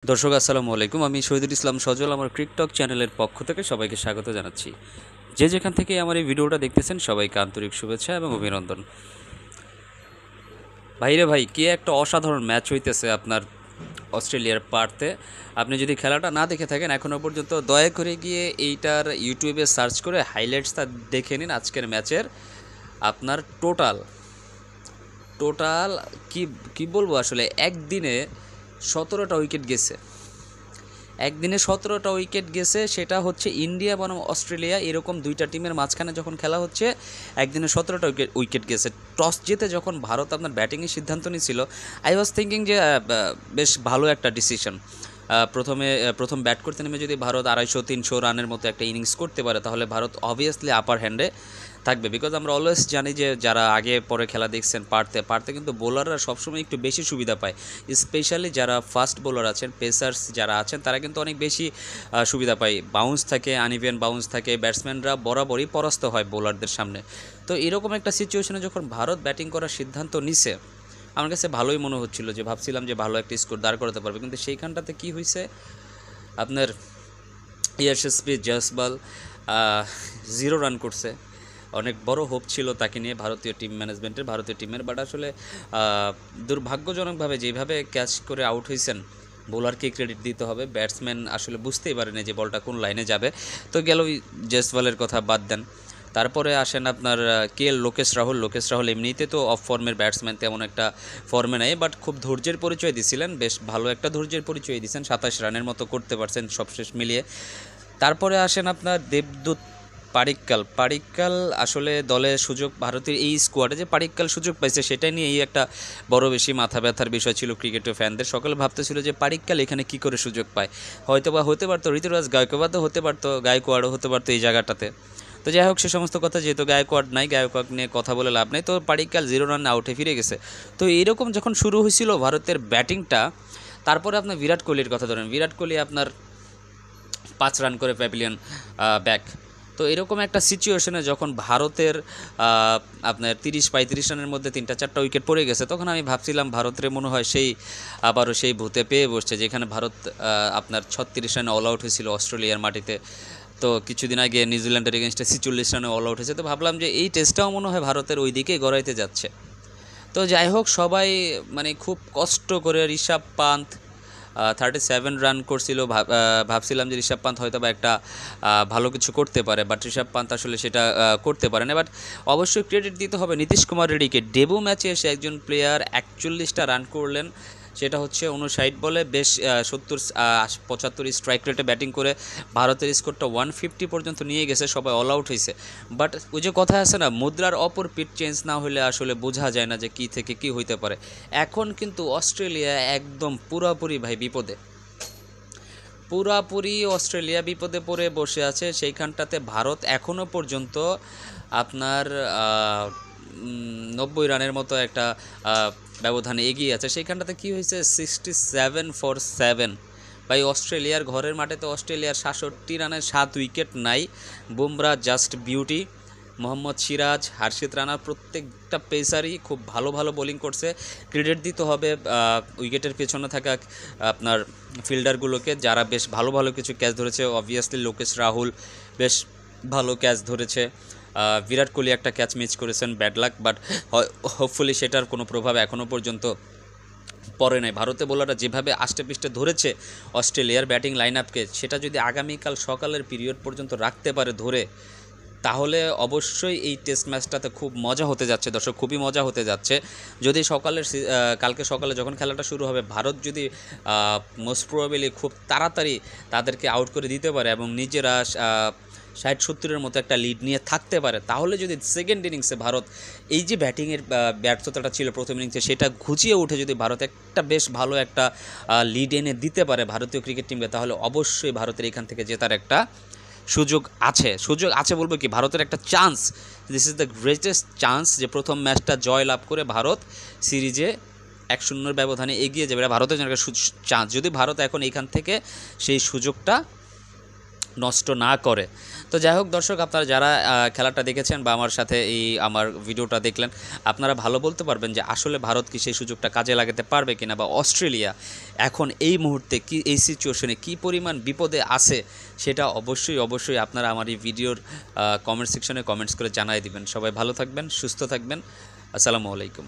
দর্শক আসসালামু আলাইকুম। আমি শহীদুল ইসলাম সজল আমার ক্রিকটক চ্যানেলের পক্ষ থেকে সবাইকে স্বাগত জানাচ্ছি। যে যেখান থেকে আমার এই ভিডিওটা দেখতেছেন সবাইকে আন্তরিক শুভেচ্ছা এবং অভিনন্দন। ভাইরে ভাই, কে একটা অসাধারণ ম্যাচ হইতেছে আপনার অস্ট্রেলিয়ার পার্থে। আপনি যদি খেলাটা না দেখে থাকেন এখনও পর্যন্ত, দয়া করে গিয়ে এইটার ইউটিউবে সার্চ করে হাইলাইটসটা দেখে নিন আজকের ম্যাচের। আপনার টোটাল টোটাল কি কি বলবো আসলে, একদিনে 17টা উইকেট গেছে। একদিনে 17টা উইকেট গেছে, সেটা হচ্ছে ইন্ডিয়া বনাম অস্ট্রেলিয়া, এরকম দুইটা টিমের মাঝখানে যখন খেলা হচ্ছে একদিনে 17টা উইকেট গেছে। টস জিতে যখন ভারত আপনার ব্যাটিংয়ের সিদ্ধান্ত নিয়েছিল, আই ওয়াজ থিঙ্কিং যে বেশ ভালো একটা ডিসিশন। প্রথম ব্যাট করতে নেমে যদি ভারত 250-300 রানের মতো একটা ইনিংস করতে পারে তাহলে ভারত অবভিয়াসলি আপার হ্যান্ডে থাকবে। বিকজ আমরা অলওয়েজ জানি যে যারা আগে পরে খেলা দেখছেন পারতে কিন্তু বোলাররা সবসময় একটু বেশি সুবিধা পায়। স্পেশালি যারা ফাস্ট বোলার আছেন, পেসার্স যারা আছেন, তারা কিন্তু অনেক বেশি সুবিধা পায়। বাউন্স থাকে, আনইভেন বাউন্স থাকে, ব্যাটসম্যানরা বরাবরই পরাস্ত হয় বোলারদের সামনে। তো এরকম একটা সিচুয়েশনে যখন ভারত ব্যাটিং করার সিদ্ধান্ত নিছে, আমার কাছে ভালোই মনে হচ্ছিল, যে ভাবছিলাম যে ভালো একটা স্কোর দাঁড় করাতে পারবে। কিন্তু সেইখানটাতে কি হয়েছে, আপনার ইয়াশস্বী জয়সওয়াল 0 রান করছে। অনেক বড় হোপ ছিল তাকে নিয়ে ভারতীয় টিম ম্যানেজমেন্টের, ভারতীয় টিমের, বাট আসলে দুর্ভাগ্যজনকভাবে যেভাবে ক্যাচ করে আউট হয়েছেন, বোলারকে ক্রেডিট দিতে হবে। ব্যাটসম্যান আসলে বুঝতেই পারেনি যে বলটা কোন লাইনে যাবে। তো গেল জয়সওয়ালের কথা বাদ দেন। তারপরে আসেন আপনার লোকেশ রাহুল এমনিতে তো অফ ফর্মের ব্যাটসম্যান, তেমন একটা ফর্মে নেই, বাট খুব ধৈর্যের পরিচয় দিছিলেন, বেশ ভালো একটা ধৈর্যের পরিচয় দিয়েছেন, 27 রানের মতো করতে পারছেন সবশেষ মিলিয়ে। তারপরে আসেন আপনার দেবদূত পাড়িক্কাল আসলে দলে সুযোগ, ভারতের এই স্কোয়াডে যে পাড়িক্কাল সুযোগ পাইছে সেটা নিয়ে এই একটা বড় বেশি মাথা ব্যথার বিষয় ছিল ক্রিকেটের ফ্যানদের। সকলে ভাবতেছিল যে পাড়িক্কাল এখানে কি করে সুযোগ পায়, হয়তোবা হতে পারতো ঋতুরাজ গায়কোয়াড়ও হতে পারতো এই জায়গাটাতে। তো যাই হোক, সে সমস্ত কথা, যেহেতু গায়কোয়াড় নিয়ে কথা বলে লাভ নেই, তো পাড়িক্কাল 0 রান আউটে ফিরে গেছে। তো এইরকম যখন শুরু হয়েছিল ভারতের ব্যাটিংটা, তারপরে আপনার বিরাট কোহলির কথা ধরেন, বিরাট কোহলি আপনার 5 রান করে প্যাভিলিয়ন ব্যাক। তো এরকম একটা সিচুয়েশনে যখন ভারতের আপনার 30-35 রানের মধ্যে 3-4টা উইকেট পড়ে গেছে, তখন আমি ভাবছিলাম ভারতের মনে হয় আবারও সেই ভূতে পেয়ে বসছে, যেখানে ভারত আপনার 36 রানে অল আউট হয়েছিল অস্ট্রেলিয়ার মাটিতে। তো কিছুদিন আগে নিউজিল্যান্ডের এগেনস্টে 46 রানে অল আউট হয়েছে। তো ভাবলাম যে এই টেস্টটাও মনে হয় ভারতের ওই দিকেই গড়াইতে যাচ্ছে। তো যাই হোক, সবাই মানে খুব কষ্ট করে ঋষভ পান্থ 37 রান করছিল, ভাবছিলাম যে ঋষভ পান্থ হয়তো বা একটা ভালো কিছু করতে পারে, বাট ঋষভ পান্থ আসলে সেটা করতে পারে না। বাট অবশ্যই ক্রেডিট দিতে হবে নীতিশ কুমার রেড্ডিকে। ডেবু ম্যাচে এসে একজন প্লেয়ার 41টা রান করলেন, সেটা হচ্ছে 59 বলে, বেশ 70-75 স্ট্রাইক রেটে ব্যাটিং করে ভারতের স্কোরটা 150 পর্যন্ত নিয়ে গেছে, সবাই অল আউট হয়েছে। বাট ওই যে কথা আছে না, মুদ্রার অপর পিঠ চেঞ্জ না হলে আসলে বোঝা যায় না যে কী থেকে কী হইতে পারে। এখন কিন্তু অস্ট্রেলিয়া একদম পুরোপুরি ভাই বিপদে, অস্ট্রেলিয়া বিপদে পড়ে বসে আছে। সেইখানটাতে ভারত এখনও পর্যন্ত আপনার 90 রানের মতো একটা ব্যবধানে এগিয়ে আছে। সেইখানটাতে কি হয়েছে, 67-7 ভাই। অস্ট্রেলিয়ার ঘরের মাঠে তো অস্ট্রেলিয়ার 67 রানের 7 উইকেট নাই। বুমরা জাস্ট বিউটি, মোহাম্মদ সিরাজ, হার্ষিত রানা, প্রত্যেকটা পেসারই খুব ভালো ভালো বোলিং করছে। ক্রেডিট দিতে হবে উইকেটের পেছনে থাকা আপনার ফিল্ডারগুলোকে, যারা বেশ ভালো ভালো কিছু ক্যাচ ধরেছে। অবভিয়াসলি লোকেশ রাহুল বেশ ভালো ক্যাচ ধরেছে, বিরাট কোহলি একটা ক্যাচ মিস করেছেন, ব্যাড লাক, বাট হোপফুলি সেটার কোনো প্রভাব এখনও পর্যন্ত পরে নাই। ভারতে বোলাররা যেভাবে আষ্টেপৃষ্টে ধরেছে অস্ট্রেলিয়ার ব্যাটিং লাইন আপকে, সেটা যদি আগামীকাল সকালের পিরিয়ড পর্যন্ত রাখতে পারে ধরে, তাহলে অবশ্যই এই টেস্ট ম্যাচটাতে খুব মজা হতে যাচ্ছে দর্শক, খুবই মজা হতে যাচ্ছে। যদি কালকে সকালে যখন খেলাটা শুরু হবে, ভারত যদি মোস্ট প্রবাবলি খুব তাড়াতাড়ি তাদেরকে আউট করে দিতে পারে এবং নিজেরা 60-70-এর মতো একটা লিড নিয়ে থাকতে পারে, তাহলে যদি সেকেন্ড ইনিংসে ভারত এই যে ব্যাটিংয়ের ব্যর্থতাটা ছিল প্রথম ইনিংসে, সেটা ঘুচিয়ে উঠে যদি ভারত একটা বেশ ভালো একটা লিড এনে দিতে পারে ভারতীয় ক্রিকেট টিমকে, তাহলে অবশ্যই ভারতের এখান থেকে জেতার একটা সুযোগ আছে বলবো কি, ভারতের একটা chance, this is the greatest chance যে প্রথম ম্যাচটা জয় লাভ করে ভারত সিরিজে 1-0 ব্যবধানে এগিয়ে যাবে। এটা ভারতের জন্য একটা চান্স, যদি ভারত এখন এইখান থেকে সেই সুযোগটা নষ্ট না করে। তো যাই হোক দর্শক, আপনারা যারা খেলাটা দেখেছেন বা আমার সাথে এই আমার ভিডিওটা দেখলেন, আপনারা ভালো বলতে পারবেন যে আসলে ভারত কি সেই সুযোগটা কাজে লাগাতে পারবে কিনা, বা অস্ট্রেলিয়া এখন এই মুহূর্তে কি এই সিচুয়েশনে কী পরিমাণ বিপদে আছে সেটা অবশ্যই আপনারা আমার এই ভিডিওর কমেন্ট সেকশনে কমেন্টস করে জানাই দিবেন। সবাই ভালো থাকবেন, সুস্থ থাকবেন। আসসালামু আলাইকুম।